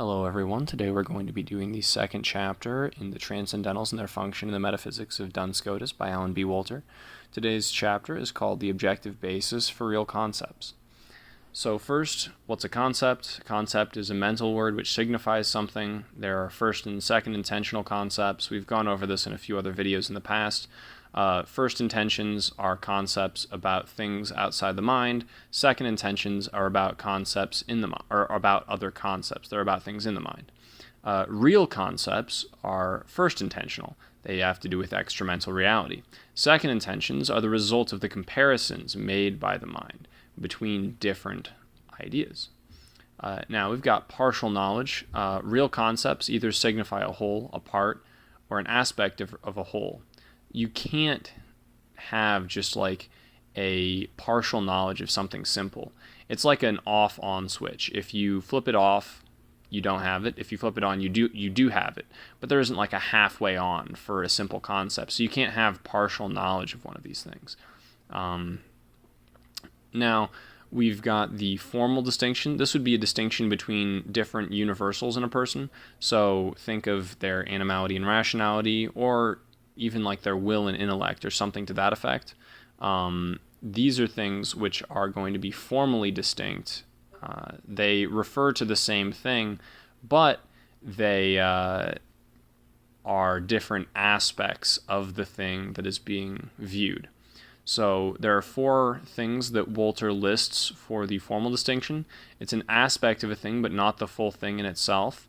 Hello everyone, today we're going to be doing the second chapter in the Transcendentals and Their Function in the Metaphysics of Duns Scotus by Allan B. Wolter. Today's chapter is called The Objective Basis for Real Concepts. So first, what's a concept? A concept is a mental word which signifies something. There are first and second intentional concepts. We've gone over this in a few other videos in the past. First intentions are concepts about things outside the mind. Second intentions are about concepts in the mind, or about other concepts. They're about things in the mind. Real concepts are first intentional. They have to do with extramental reality. Second intentions are the result of the comparisons made by the mind between different ideas. Now we've got partial knowledge. Real concepts either signify a whole, a part, or an aspect of a whole. You can't have just like a partial knowledge of something simple. It's like an off-on switch. If you flip it off, you don't have it. If you flip it on, you do have it. But there isn't like a halfway on for a simple concept. So you can't have partial knowledge of one of these things. Now, we've got the formal distinction. This would be a distinction between different universals in a person. So think of their animality and rationality, or even like their will and intellect, or something to that effect. These are things which are going to be formally distinct. They refer to the same thing, but they are different aspects of the thing that is being viewed. So there are four things that Wolter lists for the formal distinction. It's an aspect of a thing, but not the full thing in itself.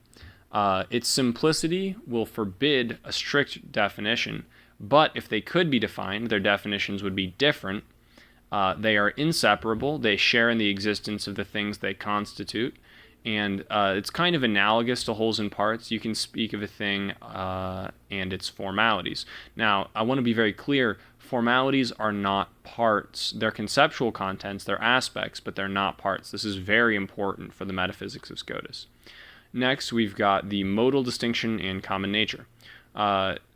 Its simplicity will forbid a strict definition, but if they could be defined, their definitions would be different. They are inseparable. They share in the existence of the things they constitute, and it's kind of analogous to wholes and parts. You can speak of a thing and its formalities. Now, I want to be very clear. Formalities are not parts. They're conceptual contents, they're aspects, but they're not parts. This is very important for the metaphysics of Scotus. Next, we've got the modal distinction and common nature.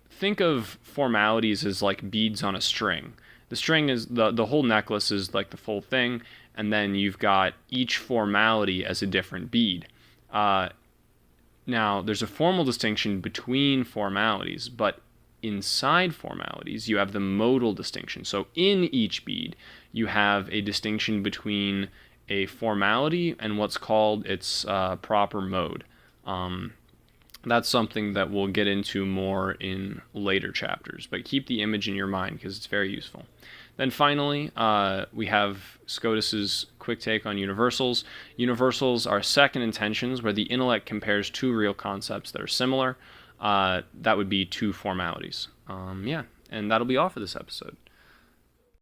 Think of formalities as like beads on a string. The string is, the whole necklace is like the full thing, and then you've got each formality as a different bead. Now, there's a formal distinction between formalities, but inside formalities, you have the modal distinction. So in each bead, you have a distinction between a formality and what's called its proper mode. That's something that we'll get into more in later chapters, but keep the image in your mind because it's very useful. Then finally, we have Scotus's quick take on universals. Universals are second intentions where the intellect compares two real concepts that are similar. That would be two formalities. And that'll be all for this episode.